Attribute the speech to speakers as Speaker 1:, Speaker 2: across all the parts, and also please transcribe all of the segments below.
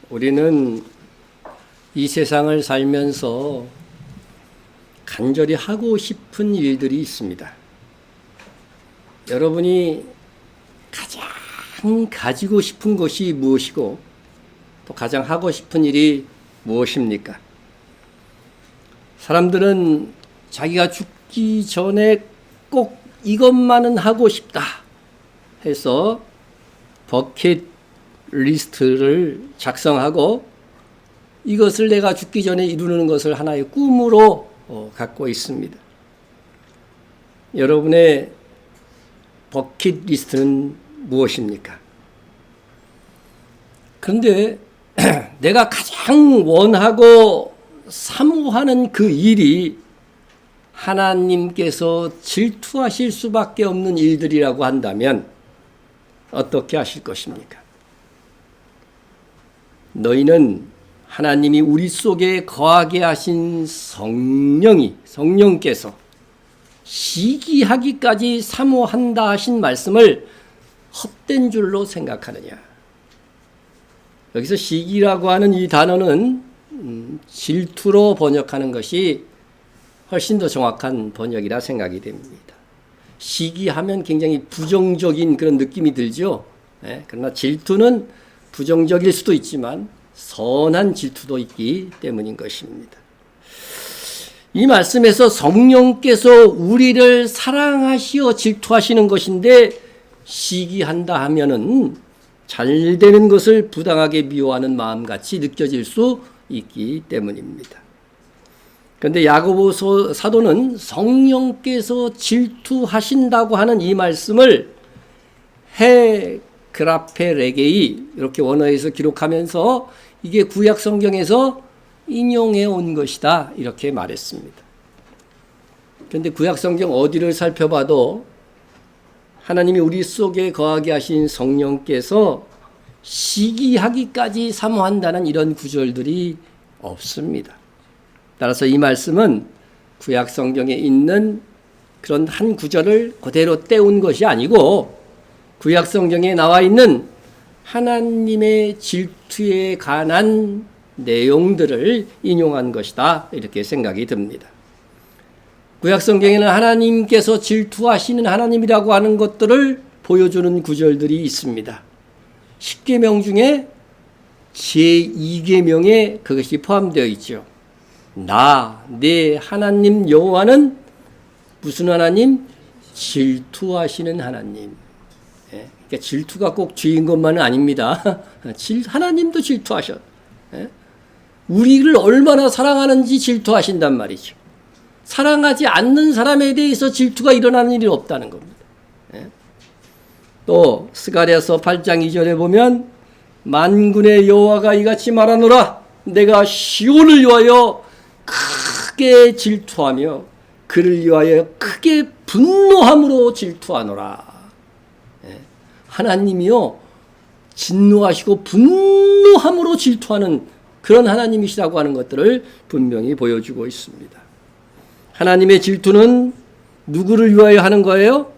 Speaker 1: 우리는 이 세상을 살면서 간절히 하고 싶은 일들이 있습니다. 여러분이 가장 가지고 싶은 것이 무엇이고 또 가장 하고 싶은 일이 무엇입니까? 사람들은 자기가 죽기 전에 꼭 이것만은 하고 싶다 해서 버킷 리스트를 작성하고 이것을 내가 죽기 전에 이루는 것을 하나의 꿈으로 갖고 있습니다. 여러분의 버킷 리스트는 무엇입니까? 그런데 내가 가장 원하고 사모하는 그 일이 하나님께서 질투하실 수밖에 없는 일들이라고 한다면 어떻게 하실 것입니까? 너희는 하나님이 우리 속에 거하게 하신 성령께서 시기하기까지 사모한다 하신 말씀을 헛된 줄로 생각하느냐. 여기서 시기라고 하는 이 단어는 질투로 번역하는 것이 훨씬 더 정확한 번역이라 생각이 됩니다. 시기하면 굉장히 부정적인 그런 느낌이 들죠. 그러나 질투는 부정적일 수도 있지만 선한 질투도 있기 때문인 것입니다. 이 말씀에서 성령께서 우리를 사랑하시어 질투하시는 것인데 시기한다 하면은 잘 되는 것을 부당하게 미워하는 마음같이 느껴질 수 있기 때문입니다. 그런데 야고보 사도는 성령께서 질투하신다고 하는 이 말씀을 그라페레게이 이렇게 원어에서 기록하면서 이게 구약 성경에서 인용해 온 것이다 이렇게 말했습니다. 그런데 구약 성경 어디를 살펴봐도 하나님이 우리 속에 거하게 하신 성령께서 시기하기까지 사모한다는 이런 구절들이 없습니다. 따라서 이 말씀은 구약 성경에 있는 그런 한 구절을 그대로 떼온 것이 아니고 구약 성경에 나와 있는 하나님의 질투에 관한 내용들을 인용한 것이다 이렇게 생각이 듭니다. 구약 성경에는 하나님께서 질투하시는 하나님이라고 하는 것들을 보여주는 구절들이 있습니다. 10계명 중에 제2계명에 그것이 포함되어 있죠. 내 하나님 여호와는 무슨 하나님? 질투하시는 하나님. 그러니까 질투가 꼭 죄인 것만은 아닙니다. 하나님도 질투하셔. 우리를 얼마나 사랑하는지 질투하신단 말이죠. 사랑하지 않는 사람에 대해서 질투가 일어나는 일이 없다는 겁니다. 또 스가랴서 8장 2절에 보면 만군의 여호와가 이같이 말하노라 내가 시온을 위하여 크게 질투하며 그를 위하여 크게 분노함으로 질투하노라. 하나님이요 진노하시고 분노함으로 질투하는 그런 하나님이시라고 하는 것들을 분명히 보여주고 있습니다. 하나님의 질투는 누구를 위하여 하는 거예요?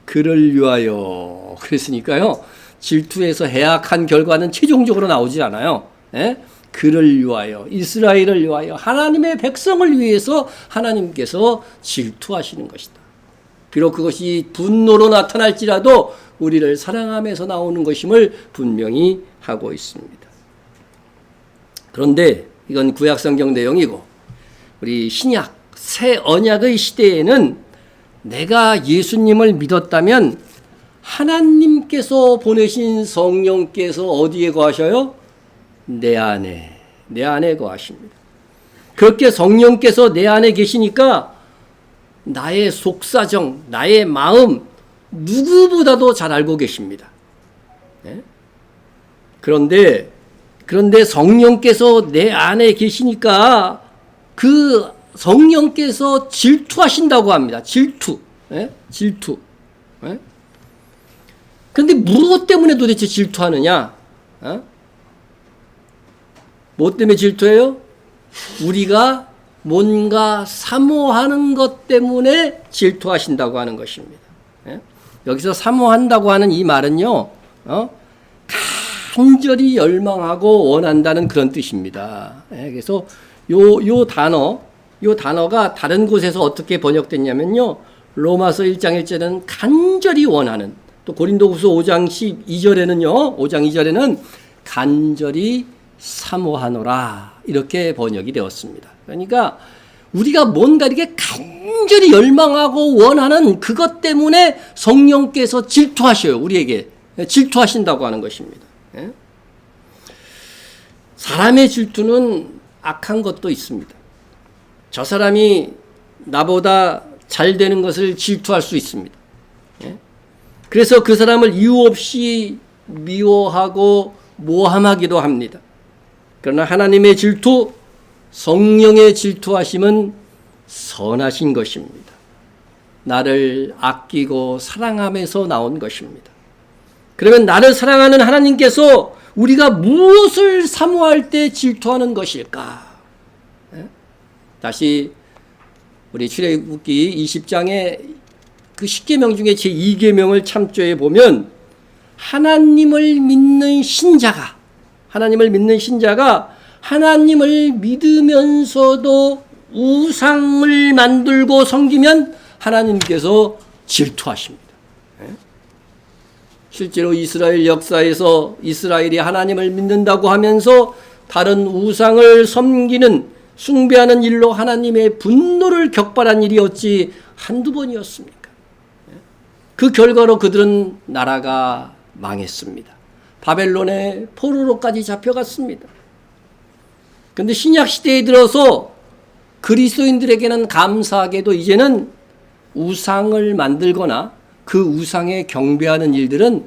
Speaker 1: 그를 위하여. 그랬으니까요 질투에서 해악한 결과는 최종적으로 나오지 않아요. 그를 위하여, 이스라엘을 위하여, 하나님의 백성을 위해서 하나님께서 질투하시는 것이다. 비록 그것이 분노로 나타날지라도 우리를 사랑함에서 나오는 것임을 분명히 하고 있습니다. 그런데 이건 구약성경 내용이고 우리 신약, 새 언약의 시대에는 내가 예수님을 믿었다면 하나님께서 보내신 성령께서 어디에 거하셔요? 내 안에 거하십니다. 그렇게 성령께서 내 안에 계시니까 나의 속사정, 나의 마음 누구보다도 잘 알고 계십니다. 그런데 성령께서 내 안에 계시니까 그 성령께서 질투하신다고 합니다. 질투. 그런데 무엇 때문에 도대체 질투하느냐? 뭐 때문에 질투해요? 우리가 뭔가 사모하는 것 때문에 질투하신다고 하는 것입니다. 여기서 사모한다고 하는 이 말은요, 간절히 열망하고 원한다는 그런 뜻입니다. 그래서 요 단어가 다른 곳에서 어떻게 번역됐냐면요. 로마서 1장 1절에는 간절히 원하는, 또 고린도후서 5장 2절에는 간절히 사모하노라, 이렇게 번역이 되었습니다. 그러니까 우리가 뭔가 이렇게 간절히 열망하고 원하는 그것 때문에 성령께서 질투하셔요. 우리에게 질투하신다고 하는 것입니다. 사람의 질투는 악한 것도 있습니다. 저 사람이 나보다 잘 되는 것을 질투할 수 있습니다. 그래서 그 사람을 이유 없이 미워하고 모함하기도 합니다. 그러나 하나님의 질투, 성령의 질투하심은 선하신 것입니다. 나를 아끼고 사랑함에서 나온 것입니다. 그러면 나를 사랑하는 하나님께서 우리가 무엇을 사모할 때 질투하는 것일까? 다시 우리 출애굽기 20장의 그 10계명 중에 제2계명을 참조해 보면 하나님을 믿는 신자가 하나님을 믿으면서도 우상을 만들고 섬기면 하나님께서 질투하십니다. 실제로 이스라엘 역사에서 이스라엘이 하나님을 믿는다고 하면서 다른 우상을 섬기는, 숭배하는 일로 하나님의 분노를 격발한 일이 어찌 한두 번이었습니까? 그 결과로 그들은 나라가 망했습니다. 바벨론의 포로로까지 잡혀갔습니다. 그런데 신약 시대에 들어서 그리스도인들에게는 감사하게도 이제는 우상을 만들거나 그 우상에 경배하는 일들은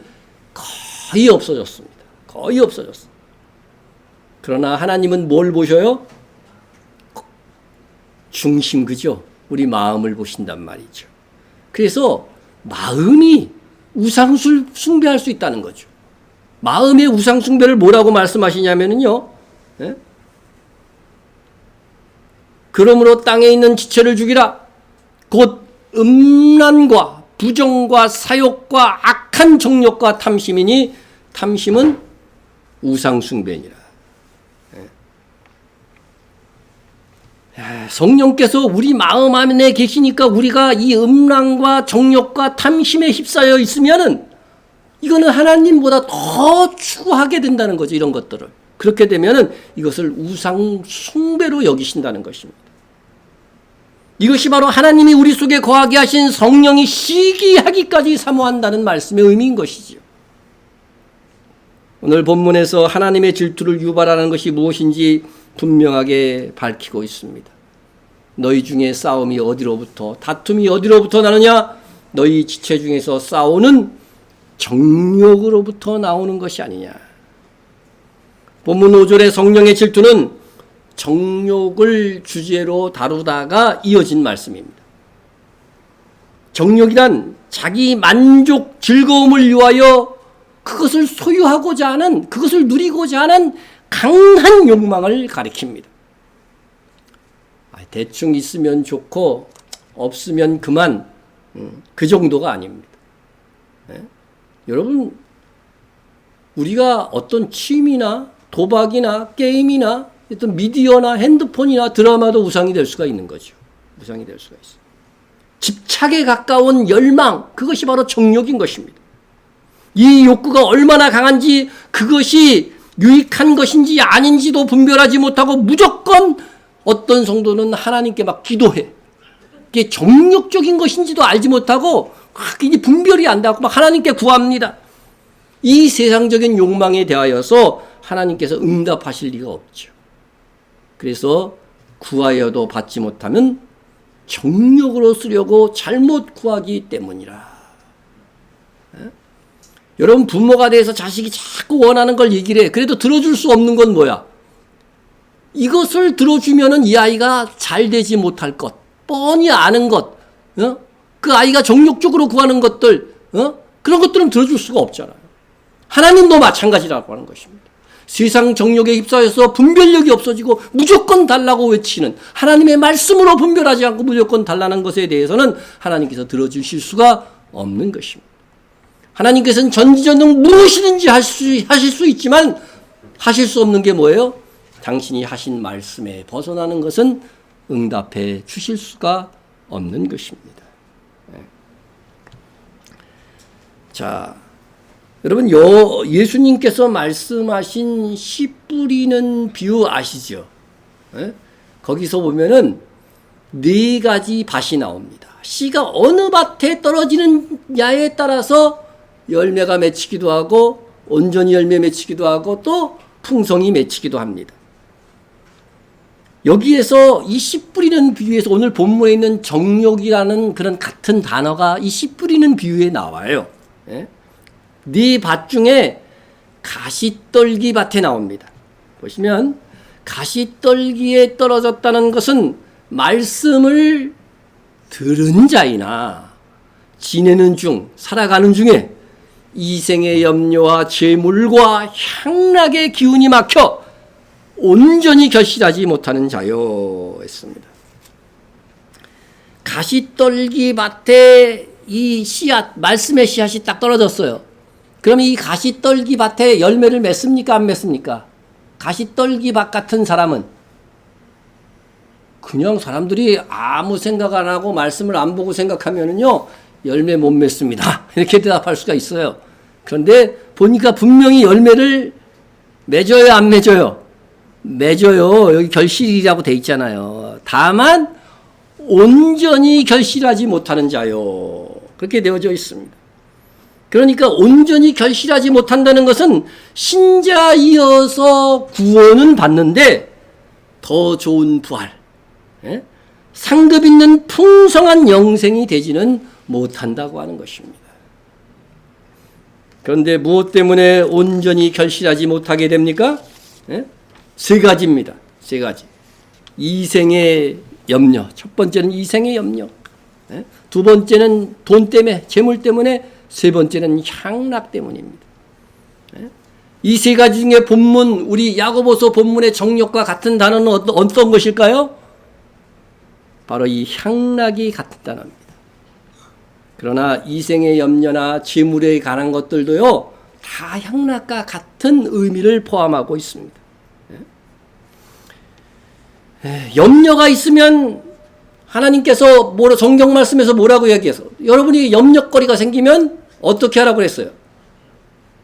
Speaker 1: 거의 없어졌습니다. 거의 없어졌어요. 그러나 하나님은 뭘 보셔요? 중심, 그죠? 우리 마음을 보신단 말이죠. 그래서 마음이 우상 숭배할 수 있다는 거죠. 마음의 우상 숭배를 뭐라고 말씀하시냐면요. 그러므로 땅에 있는 지체를 죽이라. 곧 음란과 부정과 사욕과 악한 정욕과 탐심이니 탐심은 우상 숭배니라. 성령께서 우리 마음 안에 계시니까 우리가 이 음란과 정욕과 탐심에 휩싸여 있으면은 이거는 하나님보다 더 추구하게 된다는 거죠. 이런 것들을. 그렇게 되면은 이것을 우상 숭배로 여기신다는 것입니다. 이것이 바로 하나님이 우리 속에 거하게 하신 성령이 시기하기까지 사모한다는 말씀의 의미인 것이지요. 오늘 본문에서 하나님의 질투를 유발하는 것이 무엇인지 분명하게 밝히고 있습니다. 너희 중에 싸움이 어디로부터, 다툼이 어디로부터 나느냐? 너희 지체 중에서 싸우는 정욕으로부터 나오는 것이 아니냐. 본문 5절의 성령의 질투는 정욕을 주제로 다루다가 이어진 말씀입니다. 정욕이란 자기 만족, 즐거움을 위하여 그것을 소유하고자 하는, 그것을 누리고자 하는 강한 욕망을 가리킵니다. 대충 있으면 좋고 없으면 그만, 그 정도가 아닙니다. 여러분, 우리가 어떤 취미나 도박이나 게임이나 어떤 미디어나 핸드폰이나 드라마도 우상이 될 수가 있는 거죠. 우상이 될 수가 있어요. 집착에 가까운 열망, 그것이 바로 정욕인 것입니다. 이 욕구가 얼마나 강한지, 그것이 유익한 것인지 아닌지도 분별하지 못하고 무조건 어떤 성도는 하나님께 막 기도해. 이게 정욕적인 것인지도 알지 못하고 이게 분별이 안 되고 막 하나님께 구합니다. 이 세상적인 욕망에 대하여서 하나님께서 응답하실 리가 없죠. 그래서 구하여도 받지 못하면 정욕으로 쓰려고 잘못 구하기 때문이라. 여러분, 부모가 돼서 자식이 자꾸 원하는 걸 얘기를 해. 그래도 들어줄 수 없는 건 뭐야? 이것을 들어주면은 이 아이가 잘 되지 못할 것, 뻔히 아는 것, 그 아이가 정욕적으로 구하는 것들, 그런 것들은 들어줄 수가 없잖아요. 하나님도 마찬가지라고 하는 것입니다. 세상 정욕에 휩싸여서 분별력이 없어지고 무조건 달라고 외치는, 하나님의 말씀으로 분별하지 않고 무조건 달라는 것에 대해서는 하나님께서 들어주실 수가 없는 것입니다. 하나님께서는 전지전능 무엇이든지 하실 수 있지만 하실 수 없는 게 뭐예요? 당신이 하신 말씀에 벗어나는 것은 응답해 주실 수가 없는 것입니다. 자, 여러분 예수님께서 말씀하신 씨 뿌리는 비유 아시죠? 거기서 보면은 4가지 밭이 나옵니다. 씨가 어느 밭에 떨어지느냐에 따라서 열매가 맺히기도 하고 온전히 열매 맺히기도 하고 또 풍성이 맺히기도 합니다. 여기에서 이 씨 뿌리는 비유에서 오늘 본문에 있는 정욕이라는 그런 같은 단어가 이 씨 뿌리는 비유에 나와요. 네 밭 중에 가시떨기 밭에 나옵니다. 보시면 가시떨기에 떨어졌다는 것은 말씀을 들은 자이나 지내는 중, 살아가는 중에 이생의 염려와 재물과 향락의 기운이 막혀 온전히 결실하지 못하는 자요 했습니다. 가시떨기 밭에 이 씨앗, 말씀의 씨앗이 딱 떨어졌어요. 그럼 이 가시떨기 밭에 열매를 맺습니까? 안 맺습니까? 가시떨기 밭 같은 사람은 그냥 사람들이 아무 생각 안 하고 말씀을 안 보고 생각하면은요, 열매 못 맺습니다. 이렇게 대답할 수가 있어요. 그런데 보니까 분명히 열매를 맺어요, 안 맺어요? 맺어요. 여기 결실이라고 돼 있잖아요. 다만 온전히 결실하지 못하는 자요. 그렇게 되어져 있습니다. 그러니까 온전히 결실하지 못한다는 것은 신자이어서 구원은 받는데 더 좋은 부활, 상급 있는 풍성한 영생이 되지는 못한다고 하는 것입니다. 그런데 무엇 때문에 온전히 결실하지 못하게 됩니까? 3가지입니다. 3가지. 이생의 염려. 첫 번째는 이생의 염려. 두 번째는 돈 때문에, 재물 때문에, 세 번째는 향락 때문입니다. 이 3가지 중에 본문, 우리 야고보서 본문의 정욕과 같은 단어는 어떤 것일까요? 바로 이 향락이 같은 단어입니다. 그러나 이생의 염려나 재물에 관한 것들도요, 다 향락과 같은 의미를 포함하고 있습니다. 염려가 있으면 하나님께서 성경 말씀에서 뭐라고 얘기해서 여러분이 염려거리가 생기면 어떻게 하라고 그랬어요?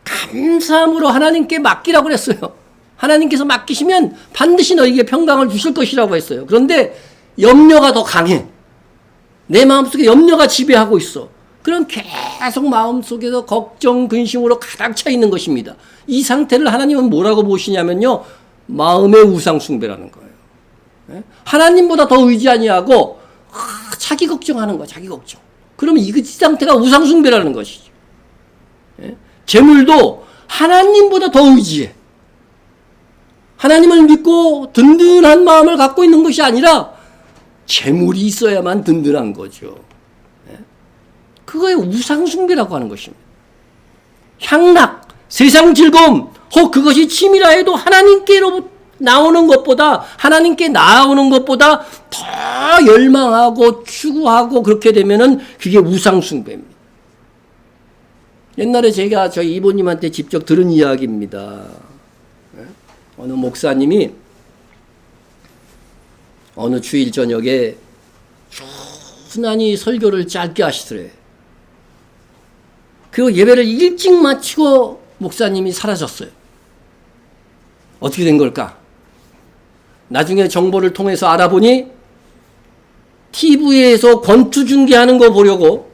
Speaker 1: 감사함으로 하나님께 맡기라고 그랬어요. 하나님께서 맡기시면 반드시 너에게 평강을 주실 것이라고 했어요. 그런데 염려가 더 강해. 내 마음속에 염려가 지배하고 있어. 그럼 계속 마음속에서 걱정, 근심으로 가득 차 있는 것입니다. 이 상태를 하나님은 뭐라고 보시냐면요, 마음의 우상 숭배라는 거예요. 하나님보다 더 의지 아니하고 자기 걱정하는 거야. 자기 걱정. 그러면 이 상태가 우상 숭배라는 것이죠. 재물도 하나님보다 더 의지해. 하나님을 믿고 든든한 마음을 갖고 있는 것이 아니라 재물이 있어야만 든든한 거죠. 그거에 우상 숭배라고 하는 것입니다. 향락, 세상 즐거움, 혹 그것이 취미라 해도 하나님께로 나오는 것보다, 하나님께 나오는 것보다 더 열망하고 추구하고 그렇게 되면은 그게 우상 숭배입니다. 옛날에 제가 저희 이모님한테 직접 들은 이야기입니다. 어느 목사님이 어느 주일 저녁에 순환히 설교를 짧게 하시더래. 그리고 예배를 일찍 마치고 목사님이 사라졌어요. 어떻게 된 걸까? 나중에 정보를 통해서 알아보니 TV에서 권투 중계하는 거 보려고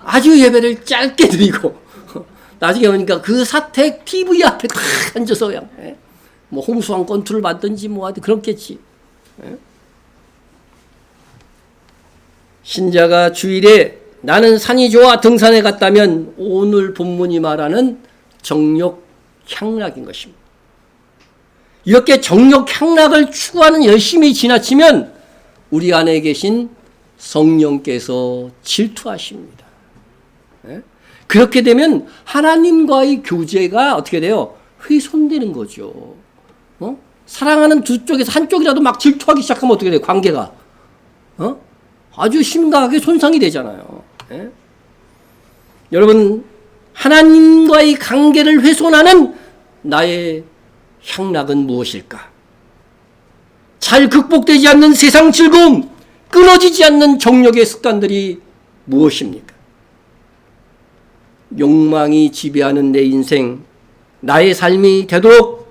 Speaker 1: 아주 예배를 짧게 드리고 나중에 보니까 그 사택 TV 앞에 딱 앉아서 그냥 뭐 홍수왕 권투를 받든지 뭐 하든 그렇겠지. 신자가 주일에 나는 산이 좋아 등산에 갔다면 오늘 본문이 말하는 정욕 향락인 것입니다. 이렇게 정욕 향락을 추구하는 열심히 지나치면 우리 안에 계신 성령께서 질투하십니다. 그렇게 되면 하나님과의 교제가 어떻게 돼요? 훼손되는 거죠. 사랑하는 두 쪽에서 한쪽이라도 막 질투하기 시작하면 어떻게 돼요? 관계가 아주 심각하게 손상이 되잖아요. 여러분, 하나님과의 관계를 훼손하는 나의 향락은 무엇일까? 잘 극복되지 않는 세상 즐거움, 끊어지지 않는 정욕의 습관들이 무엇입니까? 욕망이 지배하는 내 인생, 나의 삶이 되도록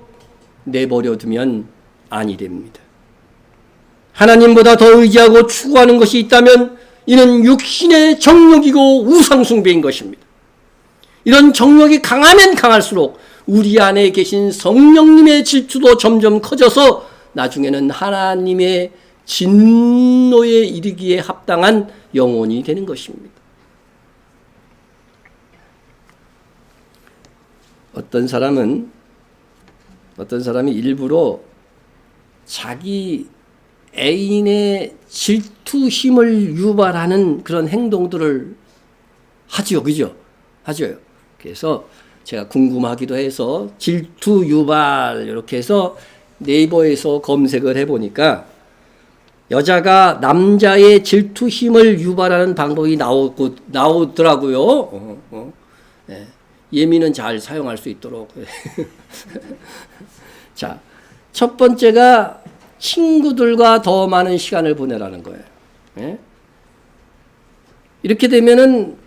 Speaker 1: 내버려 두면 아니 됩니다. 하나님보다 더 의지하고 추구하는 것이 있다면 이는 육신의 정욕이고 우상숭배인 것입니다. 이런 정욕이 강하면 강할수록 우리 안에 계신 성령님의 질투도 점점 커져서 나중에는 하나님의 진노에 이르기에 합당한 영혼이 되는 것입니다. 어떤 사람이 일부러 자기 애인의 질투심을 유발하는 그런 행동들을 하지요. 그죠? 하죠. 그래서 제가 궁금하기도 해서 질투 유발 이렇게 해서 네이버에서 검색을 해보니까 여자가 남자의 질투심을 유발하는 방법이 나오더라고요. 네. 예민은 잘 사용할 수 있도록. 자, 첫 번째가 친구들과 더 많은 시간을 보내라는 거예요. 네? 이렇게 되면은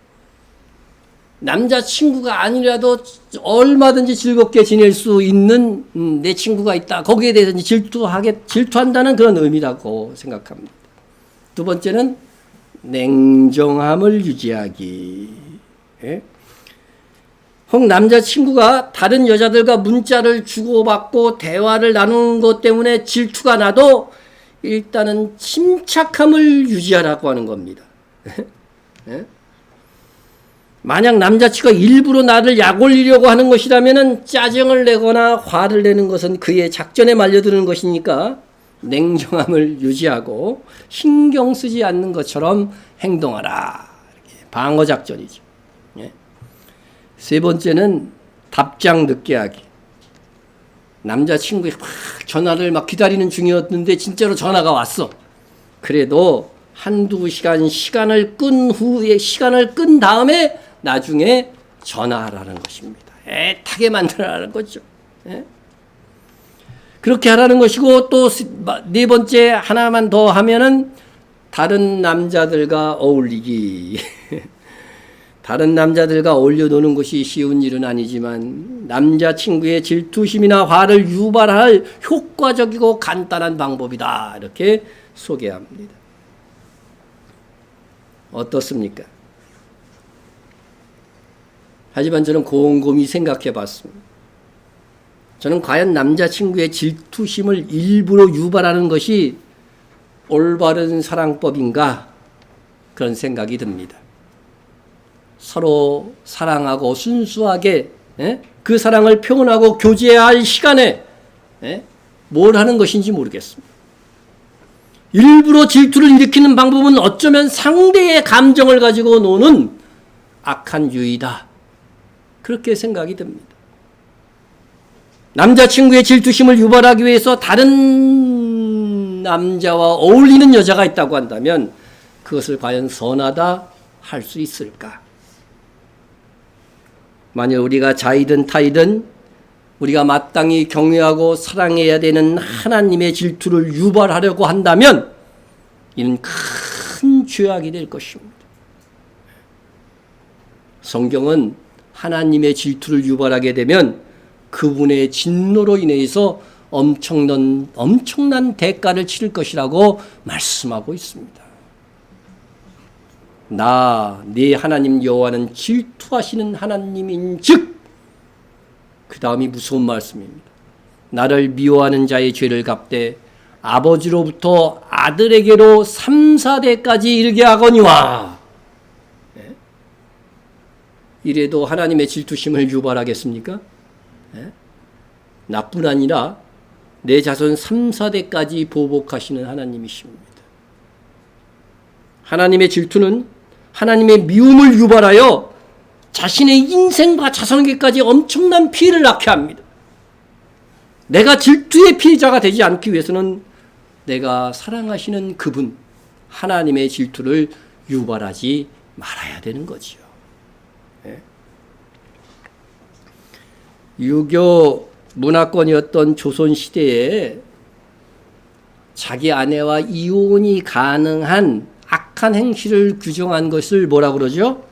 Speaker 1: 남자친구가 아니라도 얼마든지 즐겁게 지낼 수 있는 내 친구가 있다. 거기에 대해서 질투한다는 그런 의미라고 생각합니다. 두 번째는 냉정함을 유지하기. 예? 혹 남자친구가 다른 여자들과 문자를 주고받고 대화를 나누는 것 때문에 질투가 나도 일단은 침착함을 유지하라고 하는 겁니다. 예? 만약 남자친구가 일부러 나를 약올리려고 하는 것이라면 짜증을 내거나 화를 내는 것은 그의 작전에 말려드는 것이니까 냉정함을 유지하고 신경 쓰지 않는 것처럼 행동하라. 방어 작전이죠. 예. 세 번째는 답장 늦게 하기. 남자친구가 전화를 막 기다리는 중이었는데 진짜로 전화가 왔어. 그래도 한두 시간 시간을 끈 다음에 나중에 전화하라는 것입니다. 애타게 만들어라는 거죠. 예? 그렇게 하라는 것이고 또 네 번째 하나만 더 하면은 다른 남자들과 어울리기. 다른 남자들과 어울려 노는 것이 쉬운 일은 아니지만 남자친구의 질투심이나 화를 유발할 효과적이고 간단한 방법이다. 이렇게 소개합니다. 어떻습니까? 하지만 저는 곰곰이 생각해 봤습니다. 저는 과연 남자친구의 질투심을 일부러 유발하는 것이 올바른 사랑법인가? 그런 생각이 듭니다. 서로 사랑하고 순수하게 그 사랑을 표현하고 교제할 시간에 뭘 하는 것인지 모르겠습니다. 일부러 질투를 일으키는 방법은 어쩌면 상대의 감정을 가지고 노는 악한 유의다. 그렇게 생각이 듭니다. 남자친구의 질투심을 유발하기 위해서 다른 남자와 어울리는 여자가 있다고 한다면 그것을 과연 선하다 할 수 있을까? 만약 우리가 자이든 타이든 우리가 마땅히 경외하고 사랑해야 되는 하나님의 질투를 유발하려고 한다면 이는 큰 죄악이 될 것입니다. 성경은 하나님의 질투를 유발하게 되면 그분의 진노로 인해서 엄청난 대가를 치를 것이라고 말씀하고 있습니다. 네 하나님 여호와는 질투하시는 하나님인즉 그 다음이 무서운 말씀입니다. 나를 미워하는 자의 죄를 갚되 아버지로부터 아들에게로 3, 4대까지 이르게 하거니와. 이래도 하나님의 질투심을 유발하겠습니까? 나뿐 아니라 내 자손 3, 4대까지 보복하시는 하나님이십니다. 하나님의 질투는 하나님의 미움을 유발하여 자신의 인생과 자손에게까지 엄청난 피해를 낳게 합니다. 내가 질투의 피해자가 되지 않기 위해서는 내가 사랑하시는 그분 하나님의 질투를 유발하지 말아야 되는 거지요. 유교 문화권이었던 조선시대에 자기 아내와 이혼이 가능한 악한 행실을 규정한 것을 뭐라 그러죠?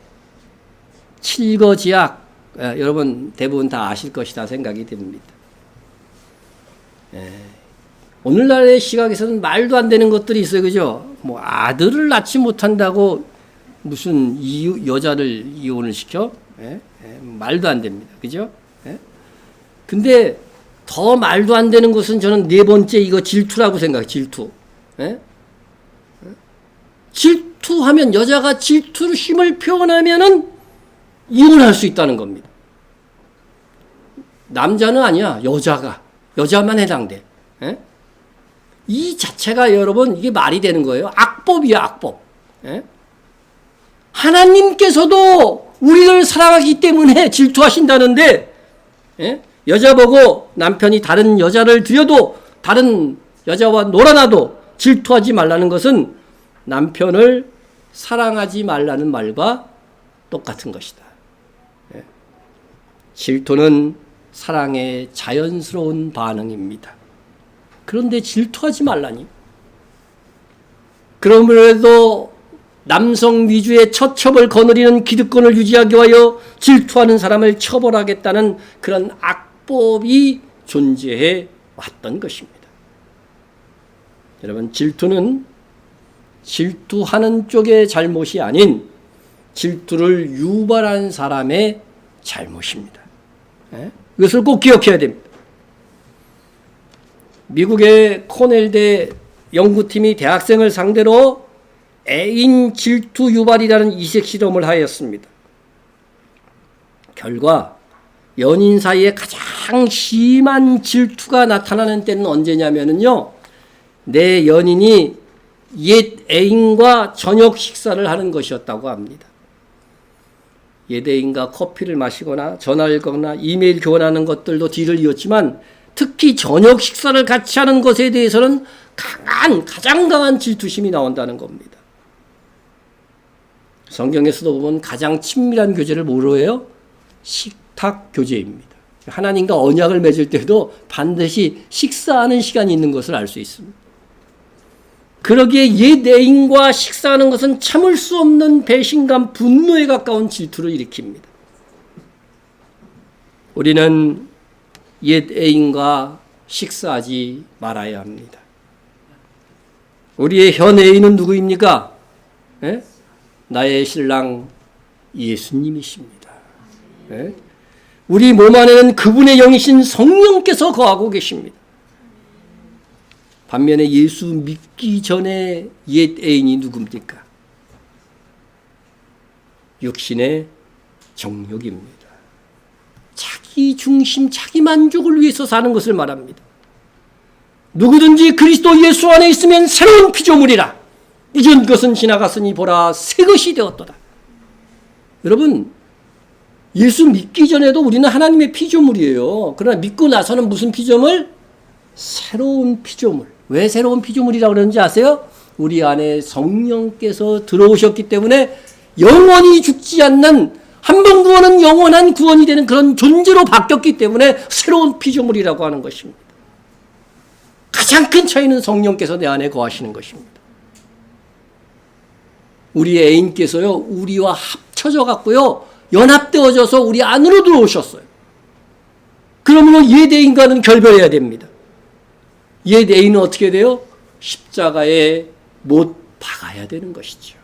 Speaker 1: 칠거지약. 여러분 대부분 다 아실 것이다 생각이 듭니다. 오늘날의 시각에서는 말도 안 되는 것들이 있어요. 그죠? 뭐 아들을 낳지 못한다고 무슨 여자를 이혼을 시켜? 말도 안 됩니다. 그죠? 근데 더 말도 안 되는 것은 저는 네 번째 이거 질투라고 생각해요. 질투. 질투하면 여자가 질투를 힘을 표현하면은 이혼할 수 있다는 겁니다. 남자는 아니야. 여자만 해당돼. 이 자체가 여러분 이게 말이 되는 거예요. 악법이야, 악법. 하나님께서도 우리를 사랑하기 때문에 질투하신다는데 여자 보고 남편이 다른 여자를 들여도 다른 여자와 놀아나도 질투하지 말라는 것은 남편을 사랑하지 말라는 말과 똑같은 것이다. 질투는 사랑의 자연스러운 반응입니다. 그런데 질투하지 말라니. 그러므로도 남성 위주의 처첩을 거느리는 기득권을 유지하기 위하여 질투하는 사람을 처벌하겠다는 그런 악법이 존재해 왔던 것입니다. 여러분, 질투는 질투하는 쪽의 잘못이 아닌 질투를 유발한 사람의 잘못입니다. 이것을 꼭 기억해야 됩니다. 미국의 코넬대 연구팀이 대학생을 상대로 애인 질투 유발이라는 이색 실험을 하였습니다. 결과 연인 사이에 가장 심한 질투가 나타나는 때는 언제냐면요, 내 연인이 옛 애인과 저녁 식사를 하는 것이었다고 합니다. 옛 애인과 커피를 마시거나 전화를 거나 이메일 교환하는 것들도 뒤를 이었지만 특히 저녁 식사를 같이 하는 것에 대해서는 가장 강한 질투심이 나온다는 겁니다. 성경에서도 보면 가장 친밀한 교제를 뭐로 해요? 식탁 교제입니다. 하나님과 언약을 맺을 때도 반드시 식사하는 시간이 있는 것을 알 수 있습니다. 그러기에 옛 애인과 식사하는 것은 참을 수 없는 배신감, 분노에 가까운 질투를 일으킵니다. 우리는 옛 애인과 식사하지 말아야 합니다. 우리의 현 애인은 누구입니까? 나의 신랑 예수님이십니다. 우리 몸 안에는 그분의 영이신 성령께서 거하고 계십니다. 반면에 예수 믿기 전에 옛 애인이 누굽니까? 육신의 정욕입니다. 자기 중심, 자기 만족을 위해서 사는 것을 말합니다. 누구든지 그리스도 예수 안에 있으면 새로운 피조물이라. 이전 것은 지나갔으니 보라 새 것이 되었도다. 여러분, 예수 믿기 전에도 우리는 하나님의 피조물이에요. 그러나 믿고 나서는 무슨 피조물? 새로운 피조물. 왜 새로운 피조물이라고 그러는지 아세요? 우리 안에 성령께서 들어오셨기 때문에 영원히 죽지 않는, 한 번 구원은 영원한 구원이 되는 그런 존재로 바뀌었기 때문에 새로운 피조물이라고 하는 것입니다. 가장 큰 차이는 성령께서 내 안에 거하시는 것입니다. 우리 애인께서요, 우리와 합쳐져 갖고요, 연합되어져서 우리 안으로 들어오셨어요. 그러므로 옛 애인과는 결별해야 됩니다. 옛 애인은 어떻게 돼요? 십자가에 못 박아야 되는 것이죠.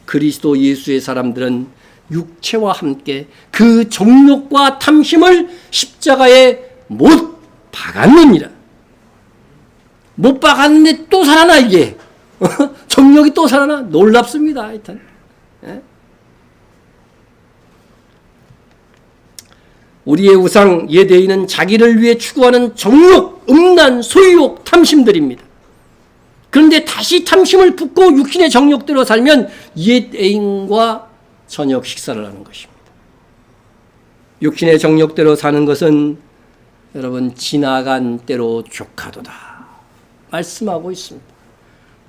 Speaker 1: 그리스도 예수의 사람들은 육체와 함께 그 정욕과 탐심을 십자가에 못 박았느니라. 못 박았는데 또 살아나, 이게. 정욕이 또 살아나. 놀랍습니다. 하여튼. 우리의 우상 옛 애인은 자기를 위해 추구하는 정욕, 음란, 소유욕, 탐심들입니다. 그런데 다시 탐심을 붓고 육신의 정욕대로 살면 옛 애인과 저녁 식사를 하는 것입니다. 육신의 정욕대로 사는 것은 여러분 지나간 때로 족하도다 말씀하고 있습니다.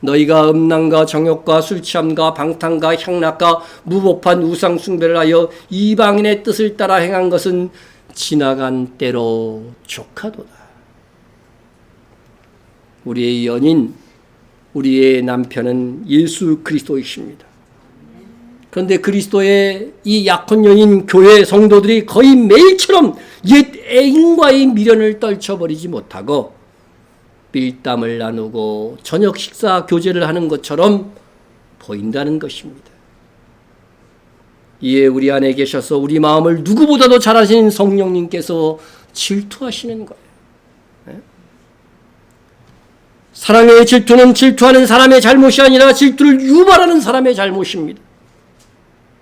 Speaker 1: 너희가 음란과 정욕과 술취함과 방탕과 향락과 무법한 우상 숭배를 하여 이방인의 뜻을 따라 행한 것은 지나간 때로 족하도다. 우리의 연인, 우리의 남편은 예수 그리스도이십니다. 그런데 그리스도의 이 약혼 여인 교회 성도들이 거의 매일처럼 옛 애인과의 미련을 떨쳐버리지 못하고 밀담을 나누고 저녁 식사 교제를 하는 것처럼 보인다는 것입니다. 이에 우리 안에 계셔서 우리 마음을 누구보다도 잘 아시는 성령님께서 질투하시는 거예요. 사랑의 질투는 질투하는 사람의 잘못이 아니라 질투를 유발하는 사람의 잘못입니다.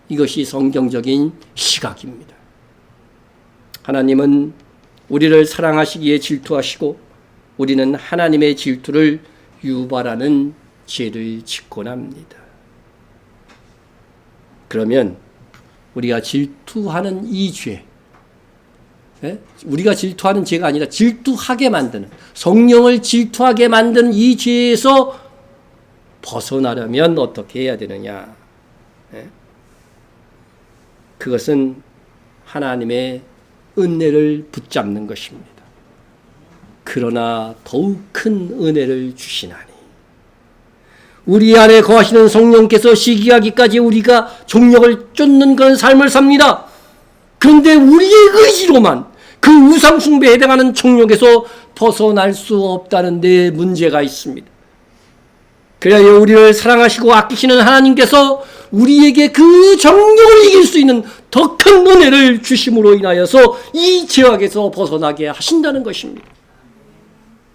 Speaker 1: 이것이 성경적인 시각입니다. 하나님은 우리를 사랑하시기에 질투하시고 우리는 하나님의 질투를 유발하는 죄를 짓곤 합니다. 그러면 우리가 질투하는 이 죄, 우리가 질투하는 죄가 아니라 질투하게 만드는, 성령을 질투하게 만드는 이 죄에서 벗어나려면 어떻게 해야 되느냐? 그것은 하나님의 은혜를 붙잡는 것입니다. 그러나 더욱 큰 은혜를 주시나니 우리 안에 거하시는 성령께서 시기하기까지 우리가 종력을 쫓는 그런 삶을 삽니다. 그런데 우리의 의지로만 그 우상 숭배에 해당하는 종력에서 벗어날 수 없다는 데 문제가 있습니다. 그래야 우리를 사랑하시고 아끼시는 하나님께서 우리에게 그 정욕을 이길 수 있는 더 큰 은혜를 주심으로 인하여서 이 죄악에서 벗어나게 하신다는 것입니다.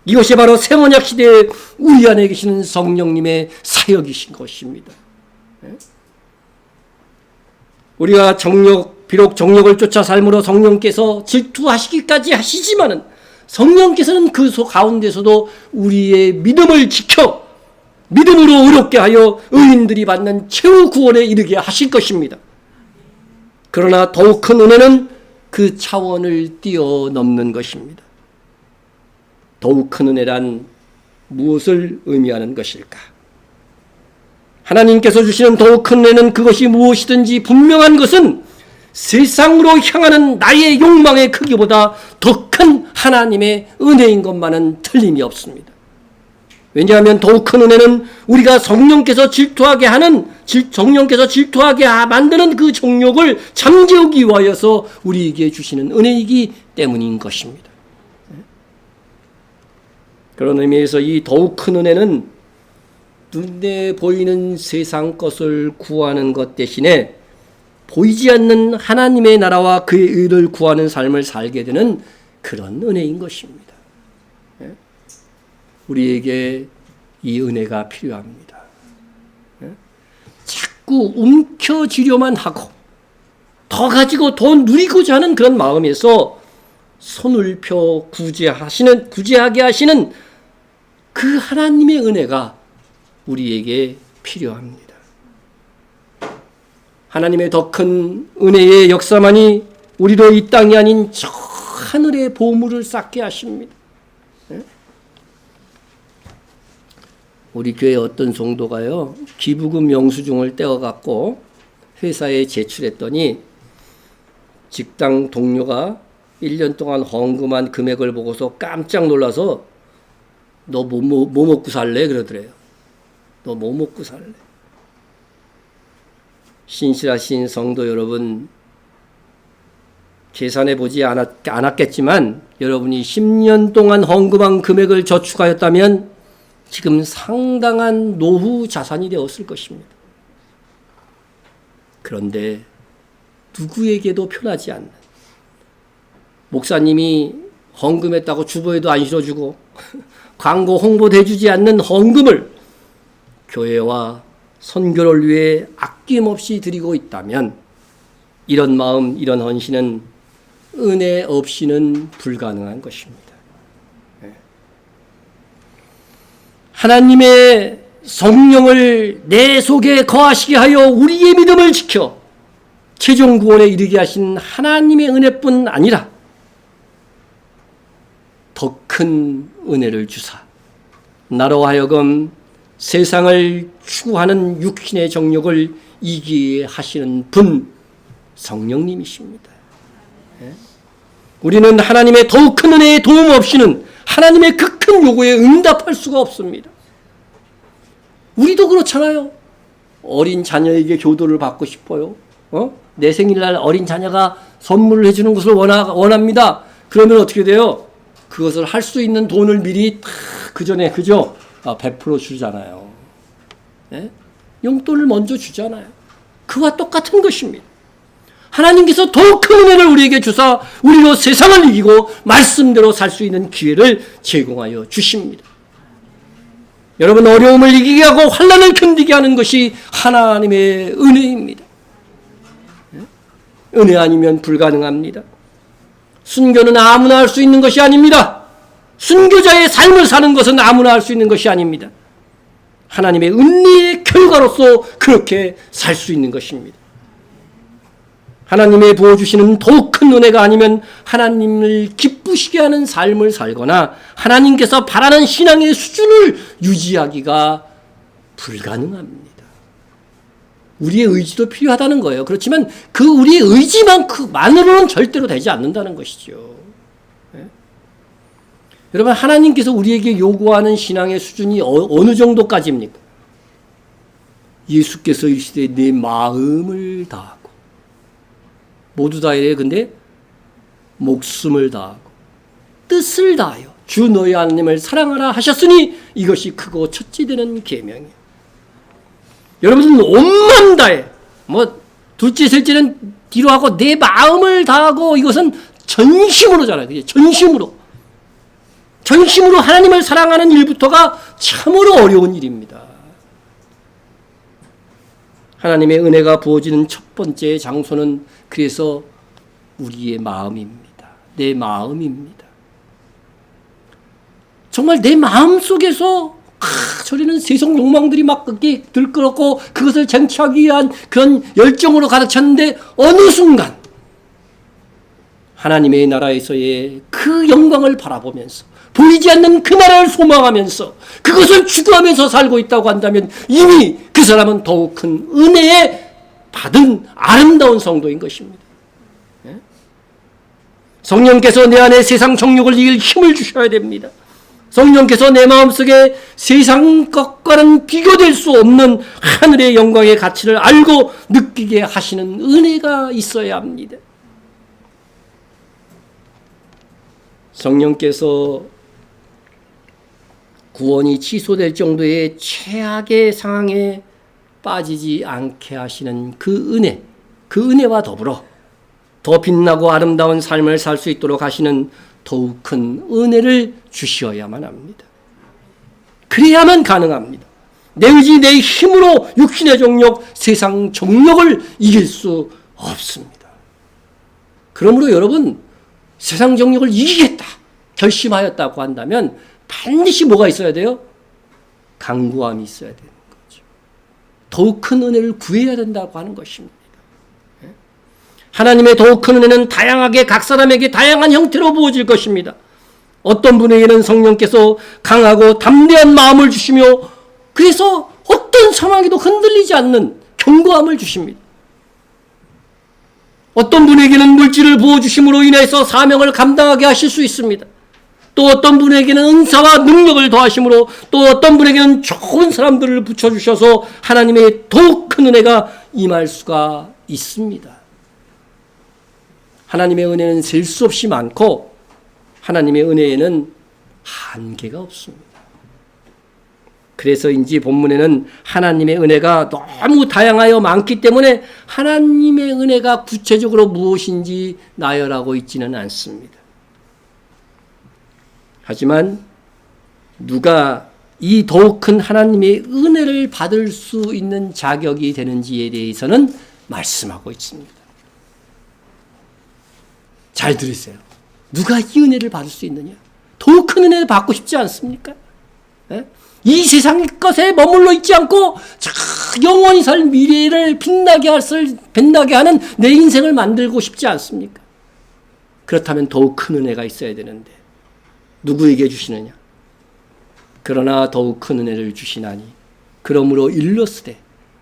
Speaker 1: 이것이 바로 새언약 시대에 우리 안에 계시는 성령님의 사역이신 것입니다. 우리가 비록 정욕을 쫓아 삶으로 성령께서 질투하시기까지 하시지만은 성령께서는 그 가운데서도 우리의 믿음을 지켜 믿음으로 의롭게 하여 의인들이 받는 최후 구원에 이르게 하실 것입니다. 그러나 더욱 큰 은혜는 그 차원을 뛰어넘는 것입니다. 더욱 큰 은혜란 무엇을 의미하는 것일까? 하나님께서 주시는 더욱 큰 은혜는 그것이 무엇이든지 분명한 것은 세상으로 향하는 나의 욕망의 크기보다 더 큰 하나님의 은혜인 것만은 틀림이 없습니다. 왜냐하면 더욱 큰 은혜는 우리가 성령께서 질투하게 만드는 그 정욕을 잠재우기 위하여서 우리에게 주시는 은혜이기 때문인 것입니다. 그런 의미에서 이 더욱 큰 은혜는 눈에 보이는 세상 것을 구하는 것 대신에 보이지 않는 하나님의 나라와 그의 의를 구하는 삶을 살게 되는 그런 은혜인 것입니다. 우리에게 이 은혜가 필요합니다. 자꾸 움켜쥐려만 하고 더 가지고 더 누리고자 하는 그런 마음에서 손을 펴 구제하게 하시는 그 하나님의 은혜가 우리에게 필요합니다. 하나님의 더 큰 은혜의 역사만이 우리로 이 땅이 아닌 저 하늘의 보물을 쌓게 하십니다. 우리 교회 어떤 성도가요, 기부금 영수증을 떼어갖고 회사에 제출했더니 직장 동료가 1년 동안 헌금한 금액을 보고서 깜짝 놀라서 너 뭐 먹고 살래? 그러더래요. 너 뭐 먹고 살래? 신실하신 성도 여러분, 계산해 보지 않았겠지만 여러분이 10년 동안 헌금한 금액을 저축하였다면 지금 상당한 노후 자산이 되었을 것입니다. 그런데 누구에게도 편하지 않는, 목사님이 헌금했다고 주보에도 안 실어주고 광고 홍보도 해주지 않는 헌금을 교회와 선교를 위해 아낌없이 드리고 있다면 이런 마음, 이런 헌신은 은혜 없이는 불가능한 것입니다. 하나님의 성령을 내 속에 거하시게 하여 우리의 믿음을 지켜 최종 구원에 이르게 하신 하나님의 은혜뿐 아니라 더 큰 은혜를 주사 나로 하여금 세상을 추구하는 육신의 정욕을 이기게 하시는 분, 성령님이십니다. 우리는 하나님의 더욱 큰 은혜의 도움 없이는 하나님의 그 큰 요구에 응답할 수가 없습니다. 우리도 그렇잖아요. 어린 자녀에게 효도를 받고 싶어요. 내 생일날 어린 자녀가 선물을 해주는 것을 원합니다. 그러면 어떻게 돼요? 그것을 할 수 있는 돈을 미리 그 전에 그죠? 베풀어 주잖아요. 네? 용돈을 먼저 주잖아요. 그와 똑같은 것입니다. 하나님께서 더욱 큰 은혜를 우리에게 주사 우리로 세상을 이기고 말씀대로 살 수 있는 기회를 제공하여 주십니다. 여러분, 어려움을 이기게 하고 환난을 견디게 하는 것이 하나님의 은혜입니다. 은혜 아니면 불가능합니다. 순교는 아무나 할 수 있는 것이 아닙니다. 순교자의 삶을 사는 것은 아무나 할 수 있는 것이 아닙니다. 하나님의 은혜의 결과로서 그렇게 살 수 있는 것입니다. 하나님의 부어주시는 더욱 큰 은혜가 아니면 하나님을 기쁘시게 하는 삶을 살거나 하나님께서 바라는 신앙의 수준을 유지하기가 불가능합니다. 우리의 의지도 필요하다는 거예요. 그렇지만 그 우리의 의지만으로는 절대로 되지 않는다는 것이죠. 네? 여러분, 하나님께서 우리에게 요구하는 신앙의 수준이 어느 정도까지입니까? 예수께서 이르시되 내 마음을 다하고 모두 다이래. 근데 목숨을 다하고 뜻을 다하여 주 너희 하나님을 사랑하라 하셨으니 이것이 크고 첫째 되는 계명이에요. 여러분은 온맘 다해, 둘째 셋째는 뒤로 하고 내 마음을 다하고, 이것은 전심으로잖아요. 그죠? 전심으로 하나님을 사랑하는 일부터가 참으로 어려운 일입니다. 하나님의 은혜가 부어지는 첫 번째 장소는 그래서 우리의 마음입니다. 내 마음입니다. 정말 내 마음 속에서 저리는 세상 욕망들이 막 그렇게 들끓었고 그것을 쟁취하기 위한 그런 열정으로 가득 찼는데 어느 순간 하나님의 나라에서의 그 영광을 바라보면서 보이지 않는 그 나라를 소망하면서 그것을 추구하면서 살고 있다고 한다면 이미 그 사람은 더욱 큰 은혜에 받은 아름다운 성도인 것입니다. 성령께서 내 안에 세상 정욕을 이길 힘을 주셔야 됩니다. 성령께서 내 마음속에 세상 것과는 비교될 수 없는 하늘의 영광의 가치를 알고 느끼게 하시는 은혜가 있어야 합니다. 성령께서 구원이 취소될 정도의 최악의 상황에 빠지지 않게 하시는 그 은혜와 더불어 더 빛나고 아름다운 삶을 살 수 있도록 하시는 더욱 큰 은혜를 주셔야만 합니다. 그래야만 가능합니다. 내 의지, 내 힘으로 육신의 정욕, 세상 정욕을 이길 수 없습니다. 그러므로 여러분, 세상 정욕을 이기겠다 결심하였다고 한다면 반드시 뭐가 있어야 돼요? 강구함이 있어야 되는 거죠. 더욱 큰 은혜를 구해야 된다고 하는 것입니다. 하나님의 더욱 큰 은혜는 다양하게 각 사람에게 다양한 형태로 부어질 것입니다. 어떤 분에게는 성령께서 강하고 담대한 마음을 주시며 그래서 어떤 상황에도 흔들리지 않는 견고함을 주십니다. 어떤 분에게는 물질을 부어주심으로 인해서 사명을 감당하게 하실 수 있습니다. 또 어떤 분에게는 은사와 능력을 더하심으로, 또 어떤 분에게는 좋은 사람들을 붙여주셔서 하나님의 더욱 큰 은혜가 임할 수가 있습니다. 하나님의 은혜는 셀 수 없이 많고 하나님의 은혜에는 한계가 없습니다. 그래서인지 본문에는 하나님의 은혜가 너무 다양하여 많기 때문에 하나님의 은혜가 구체적으로 무엇인지 나열하고 있지는 않습니다. 하지만 누가 이 더욱 큰 하나님의 은혜를 받을 수 있는 자격이 되는지에 대해서는 말씀하고 있습니다. 잘 들으세요. 누가 이 은혜를 받을 수 있느냐? 더욱 큰 은혜를 받고 싶지 않습니까? 네? 이 세상 것에 머물러 있지 않고 영원히 살 미래를 빛나게 하는 내 인생을 만들고 싶지 않습니까? 그렇다면 더욱 큰 은혜가 있어야 되는데 누구에게 주시느냐? 그러나 더욱 큰 은혜를 주시나니 그러므로 일러스되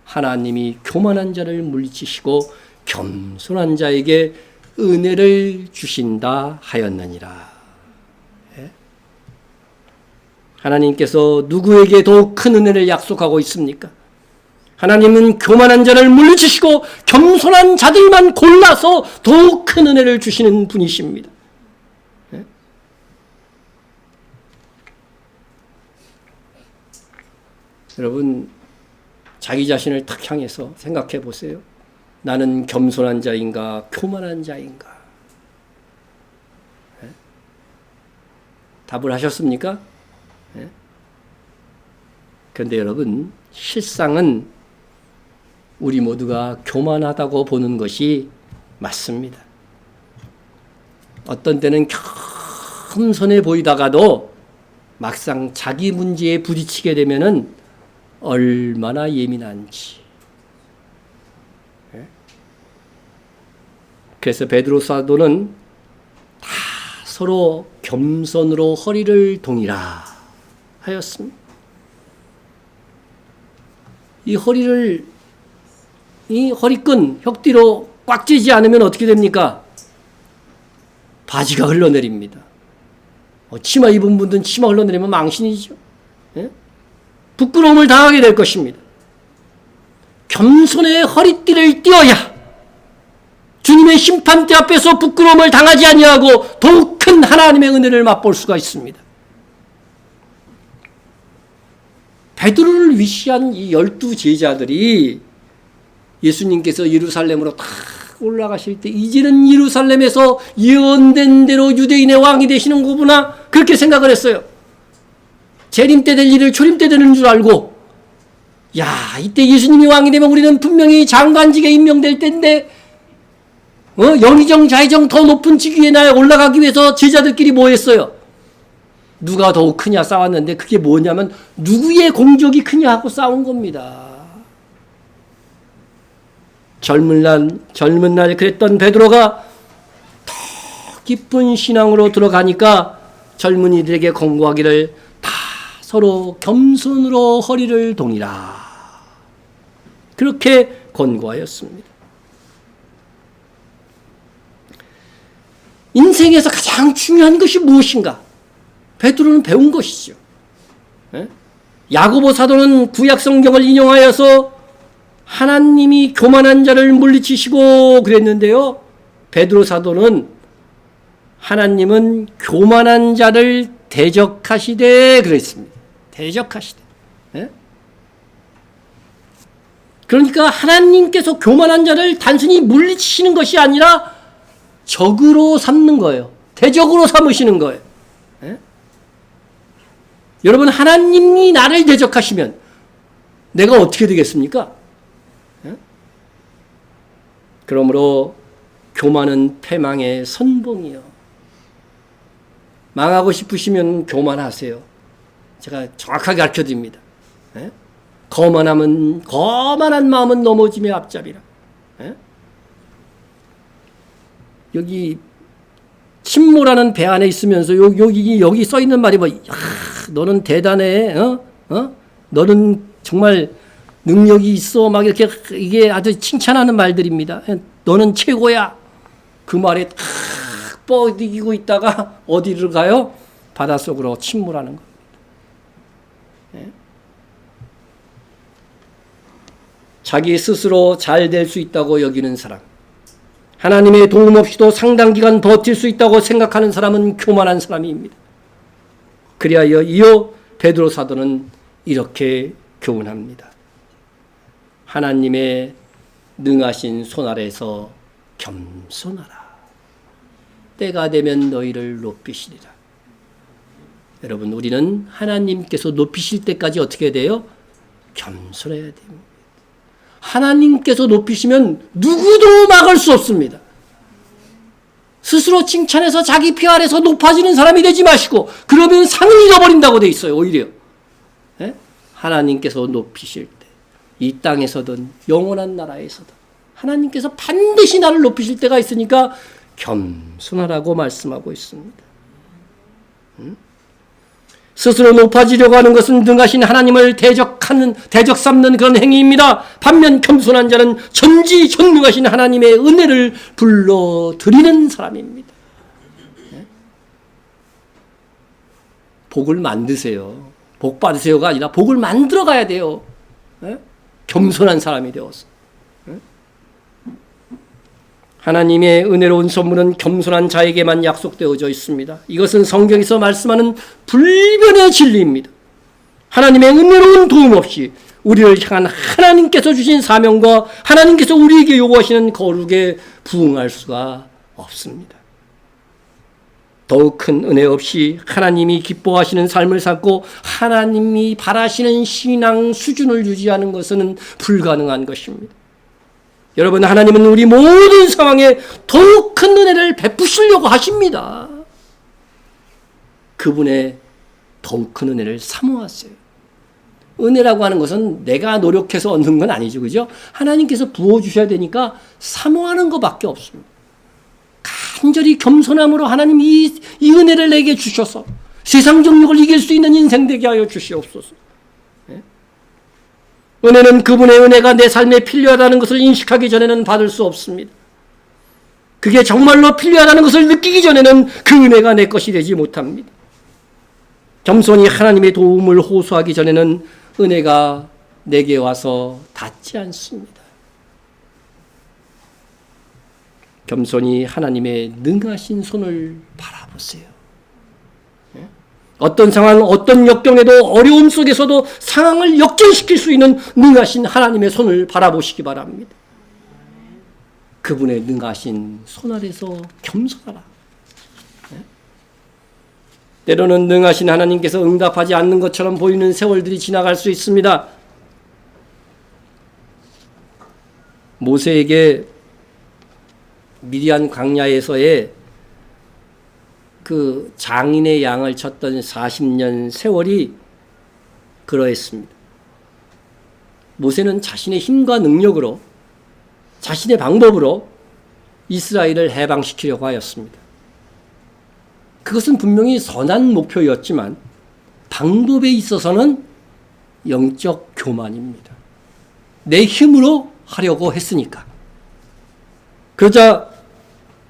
Speaker 1: 하나님이 교만한 자를 물리치시고 겸손한 자에게 은혜를 주신다 하였느니라. 하나님께서 누구에게 더욱 큰 은혜를 약속하고 있습니까? 하나님은 교만한 자를 물리치시고 겸손한 자들만 골라서 더욱 큰 은혜를 주시는 분이십니다. 여러분, 자기 자신을 탁 향해서 생각해 보세요. 나는 겸손한 자인가, 교만한 자인가? 답을 하셨습니까? 그런데 여러분, 실상은 우리 모두가 교만하다고 보는 것이 맞습니다. 어떤 때는 겸손해 보이다가도 막상 자기 문제에 부딪히게 되면은 얼마나 예민한지. 그래서 베드로 사도는 다 서로 겸손으로 허리를 동이라 하였습니다. 이 허리끈, 혁뒤로 꽉 찌지 않으면 어떻게 됩니까? 바지가 흘러내립니다. 치마 입은 분들은 치마 흘러내리면 망신이죠. 부끄러움을 당하게 될 것입니다. 겸손의 허리띠를 띄어야 주님의 심판대 앞에서 부끄러움을 당하지 아니하고 더욱 큰 하나님의 은혜를 맛볼 수가 있습니다. 베드로를 위시한 이 12 제자들이 예수님께서 예루살렘으로 다 올라가실 때 이제는 예루살렘에서 예언된 대로 유대인의 왕이 되시는 거구나, 그렇게 생각을 했어요. 재림 때 될 일을 초림 때 되는 줄 알고, 야, 이때 예수님이 왕이 되면 우리는 분명히 장관직에 임명될 때인데 영의정 좌의정 더 높은 직위에 나에 올라가기 위해서 제자들끼리 뭐 했어요? 누가 더욱 크냐 싸웠는데, 그게 뭐냐면 누구의 공적이 크냐 하고 싸운 겁니다. 젊은 날 그랬던 베드로가 더 깊은 신앙으로 들어가니까 젊은이들에게 권고하기를 다 서로 겸손으로 허리를 동이라, 그렇게 권고하였습니다. 인생에서 가장 중요한 것이 무엇인가? 베드로는 배운 것이죠. 야고보 사도는 구약 성경을 인용하여서 하나님이 교만한 자를 물리치시고 그랬는데요. 베드로 사도는 하나님은 교만한 자를 대적하시되 그랬습니다. 대적하시되. 그러니까 하나님께서 교만한 자를 단순히 물리치시는 것이 아니라 적으로 삼는 거예요. 대적으로 삼으시는 거예요. 여러분, 하나님이 나를 대적하시면 내가 어떻게 되겠습니까? 그러므로 교만은 패망의 선봉이요. 망하고 싶으시면 교만하세요. 제가 정확하게 가르쳐드립니다. 거만한 마음은 넘어짐의 앞잡이라. 여기 침모라는 배 안에 있으면서 여기 써 있는 말이 뭐, 너는 대단해, 너는 정말 능력이 있어, 막 이렇게, 이게 아주 칭찬하는 말들입니다. 너는 최고야. 그 말에 탁 뻗이고 있다가 어디를 가요? 바닷속으로 침몰하는 겁니다. 자기 스스로 잘 될 수 있다고 여기는 사람, 하나님의 도움 없이도 상당 기간 버틸 수 있다고 생각하는 사람은 교만한 사람입니다. 그리하여 이어 베드로 사도는 이렇게 교훈합니다. 하나님의 능하신 손 아래서 겸손하라. 때가 되면 너희를 높이시리라. 여러분, 우리는 하나님께서 높이실 때까지 어떻게 돼요? 겸손해야 됩니다. 하나님께서 높이시면 누구도 막을 수 없습니다. 스스로 칭찬해서 자기 피 아래서 높아지는 사람이 되지 마시고, 그러면 상을 잃어버린다고 돼 있어요. 오히려 하나님께서 높이실 때, 이 땅에서든 영원한 나라에서든 하나님께서 반드시 나를 높이실 때가 있으니까 겸손하라고 말씀하고 있습니다. 스스로 높아지려고 하는 것은 능하신 하나님을 대적 삼는 그런 행위입니다. 반면 겸손한 자는 전지전능하신 하나님의 은혜를 불러드리는 사람입니다. 복을 만드세요. 복 받으세요가 아니라 복을 만들어 가야 돼요. 겸손한 사람이 되어서. 하나님의 은혜로운 선물은 겸손한 자에게만 약속되어져 있습니다. 이것은 성경에서 말씀하는 불변의 진리입니다. 하나님의 은혜로운 도움 없이 우리를 향한 하나님께서 주신 사명과 하나님께서 우리에게 요구하시는 거룩에 부응할 수가 없습니다. 더욱 큰 은혜 없이 하나님이 기뻐하시는 삶을 살고 하나님이 바라시는 신앙 수준을 유지하는 것은 불가능한 것입니다. 여러분, 하나님은 우리 모든 상황에 더욱 큰 은혜를 베푸시려고 하십니다. 그분의 더욱 큰 은혜를 사모하세요. 은혜라고 하는 것은 내가 노력해서 얻는 건 아니죠. 그죠? 하나님께서 부어주셔야 되니까 사모하는 것밖에 없습니다. 간절히 겸손함으로 하나님 이 은혜를 내게 주셔서 세상 정욕을 이길 수 있는 인생 되게 하여 주시옵소서. 은혜는 그분의 은혜가 내 삶에 필요하다는 것을 인식하기 전에는 받을 수 없습니다. 그게 정말로 필요하다는 것을 느끼기 전에는 그 은혜가 내 것이 되지 못합니다. 겸손히 하나님의 도움을 호소하기 전에는 은혜가 내게 와서 닿지 않습니다. 겸손히 하나님의 능하신 손을 바라보세요. 어떤 상황, 어떤 역경에도 어려움 속에서도 상황을 역전시킬 수 있는 능하신 하나님의 손을 바라보시기 바랍니다. 그분의 능하신 손 아래서 겸손하라. 때로는 능하신 하나님께서 응답하지 않는 것처럼 보이는 세월들이 지나갈 수 있습니다. 모세에게 미디안 광야에서의 그 장인의 양을 쳤던 40년 세월이 그러했습니다. 모세는 자신의 힘과 능력으로 자신의 방법으로 이스라엘을 해방시키려고 하였습니다. 그것은 분명히 선한 목표였지만 방법에 있어서는 영적 교만입니다. 내 힘으로 하려고 했으니까. 그러자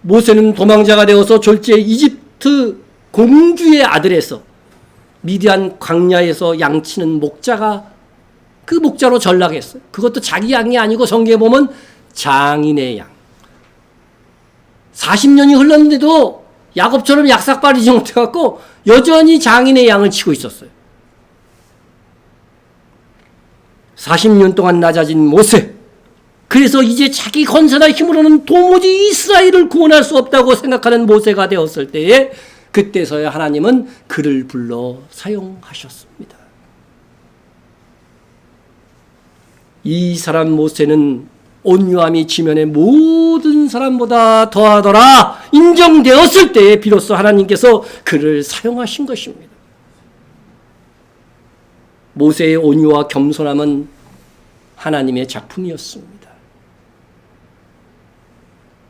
Speaker 1: 모세는 도망자가 되어서 졸지에 이집트 공주의 아들에서 미디안 광야에서 양치는 목자가 그 목자로 전락했어요. 그것도 자기 양이 아니고 성경에 보면 장인의 양. 40년이 흘렀는데도 야곱처럼 약삭 빠지지 못해갖고 여전히 장인의 양을 치고 있었어요. 40년 동안 낮아진 모세. 그래서 이제 자기 건사나 힘으로는 도무지 이스라엘을 구원할 수 없다고 생각하는 모세가 되었을 때에 그때서야 하나님은 그를 불러 사용하셨습니다. 이 사람 모세는 온유함이 지면의 모든 사람보다 더하더라 인정되었을 때에 비로소 하나님께서 그를 사용하신 것입니다. 모세의 온유와 겸손함은 하나님의 작품이었습니다.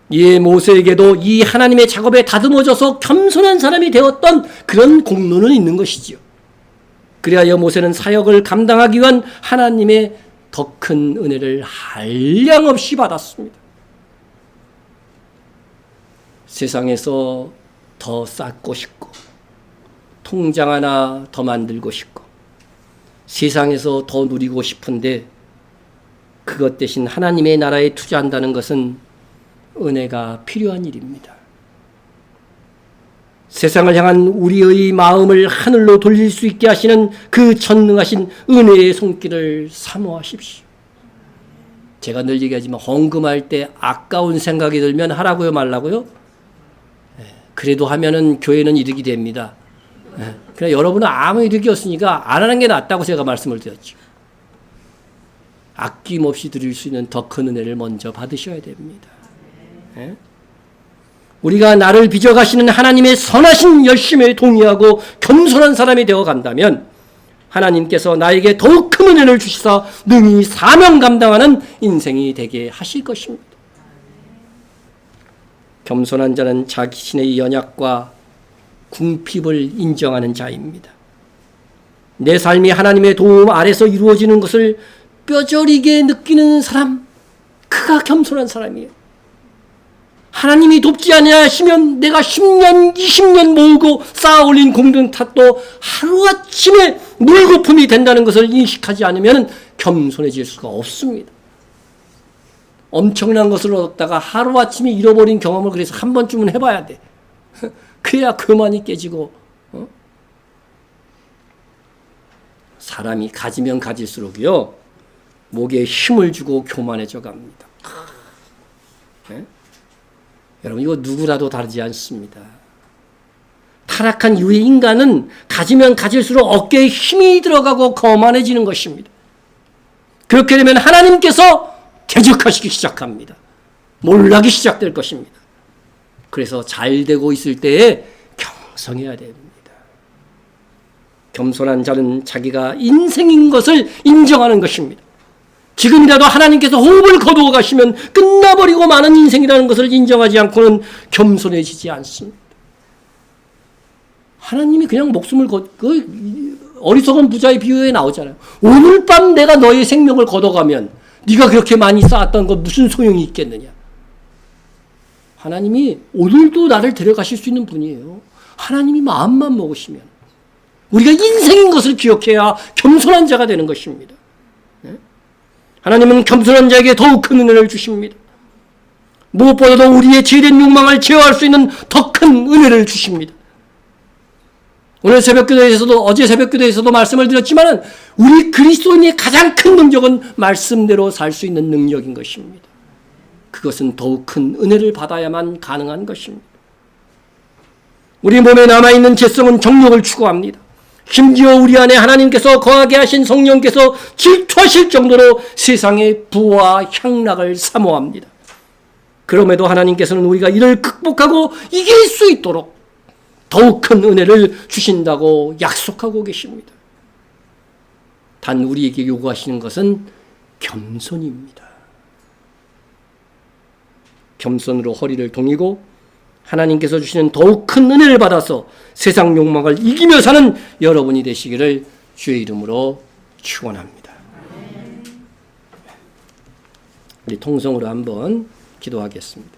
Speaker 1: 이에 모세에게도 이 하나님의 작업에 다듬어져서 겸손한 사람이 되었던 그런 공로는 있는 것이지요. 그리하여 모세는 사역을 감당하기 위한 하나님의 더 큰 은혜를 한량없이 받았습니다. 세상에서 더 쌓고 싶고 통장 하나 더 만들고 싶고 세상에서 더 누리고 싶은데 그것 대신 하나님의 나라에 투자한다는 것은 은혜가 필요한 일입니다. 세상을 향한 우리의 마음을 하늘로 돌릴 수 있게 하시는 그 전능하신 은혜의 손길을 사모하십시오. 제가 늘 얘기하지만 헌금할 때 아까운 생각이 들면 하라고요, 말라고요? 그래도 하면은 교회는 이득이 됩니다. 그러나 여러분은 아무 이득이 없으니까 안 하는 게 낫다고 제가 말씀을 드렸죠. 아낌없이 드릴 수 있는 더 큰 은혜를 먼저 받으셔야 됩니다. 우리가 나를 빚어가시는 하나님의 선하신 열심에 동의하고 겸손한 사람이 되어 간다면 하나님께서 나에게 더욱 큰 은혜를 주시사 능히 사명 감당하는 인생이 되게 하실 것입니다. 겸손한 자는 자신의 연약과 궁핍을 인정하는 자입니다. 내 삶이 하나님의 도움 아래서 이루어지는 것을 뼈저리게 느끼는 사람, 그가 겸손한 사람이에요. 하나님이 돕지 아니하시면 내가 10년, 20년 모으고 쌓아 올린 공든 탓도 하루아침에 물거품이 된다는 것을 인식하지 않으면 겸손해질 수가 없습니다. 엄청난 것을 얻었다가 하루아침에 잃어버린 경험을 그래서 한 번쯤은 해봐야 돼. 그래야 그만이 깨지고, 사람이 가지면 가질수록요, 목에 힘을 주고 교만해져 갑니다. 네? 여러분, 이거 누구라도 다르지 않습니다. 타락한 이후의 인간은 가지면 가질수록 어깨에 힘이 들어가고 거만해지는 것입니다. 그렇게 되면 하나님께서 대적하시기 시작합니다. 몰락이 시작될 것입니다. 그래서 잘 되고 있을 때에 경성해야 됩니다. 겸손한 자는 자기가 인생인 것을 인정하는 것입니다. 지금이라도 하나님께서 호흡을 거두어 가시면 끝나버리고 마는 인생이라는 것을 인정하지 않고는 겸손해지지 않습니다. 하나님이 그냥 목숨을 어리석은 부자의 비유에 나오잖아요. 오늘 밤 내가 너의 생명을 걷어가면 네가 그렇게 많이 쌓았던 거 무슨 소용이 있겠느냐. 하나님이 오늘도 나를 데려가실 수 있는 분이에요. 하나님이 마음만 먹으시면 우리가 인생인 것을 기억해야 겸손한 자가 되는 것입니다. 하나님은 겸손한 자에게 더욱 큰 은혜를 주십니다. 무엇보다도 우리의 죄된 욕망을 제어할 수 있는 더 큰 은혜를 주십니다. 오늘 새벽기도에서도, 어제 새벽기도에서도 말씀을 드렸지만 우리 그리스도인의 가장 큰 능력은 말씀대로 살 수 있는 능력인 것입니다. 그것은 더욱 큰 은혜를 받아야만 가능한 것입니다. 우리 몸에 남아있는 죄성은 정욕을 추구합니다. 심지어 우리 안에 하나님께서 거하게 하신 성령께서 질투하실 정도로 세상의 부와 향락을 사모합니다. 그럼에도 하나님께서는 우리가 이를 극복하고 이길 수 있도록 더욱 큰 은혜를 주신다고 약속하고 계십니다. 단 우리에게 요구하시는 것은 겸손입니다. 겸손으로 허리를 동이고 하나님께서 주시는 더욱 큰 은혜를 받아서 세상 욕망을 이기며 사는 여러분이 되시기를 주의 이름으로 축원합니다. 우리 통성으로 한번 기도하겠습니다.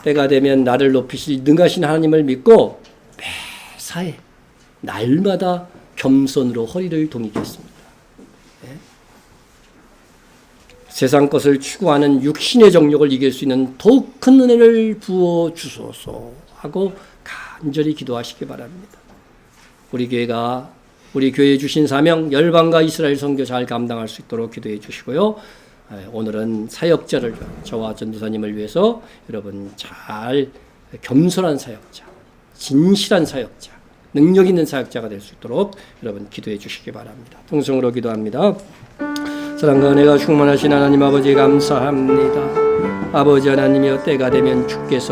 Speaker 1: 때가 되면 나를 높이실 능하신 하나님을 믿고 매사에 날마다 겸손으로 허리를 동이겠습니다. 세상 것을 추구하는 육신의 정욕을 이길 수 있는 더욱 큰 은혜를 부어 주소서 하고 간절히 기도하시기 바랍니다. 우리 교회가 우리 교회에 주신 사명 열방과 이스라엘 선교 잘 감당할 수 있도록 기도해 주시고요. 오늘은 사역자를 저와 전도사님을 위해서 여러분 잘 겸손한 사역자, 진실한 사역자, 능력 있는 사역자가 될 수 있도록 여러분 기도해 주시기 바랍니다. 통성으로 기도합니다. 사랑과 은혜가 충만하신 하나님 아버지 감사합니다. 아버지 하나님이여 때가 되면 주께서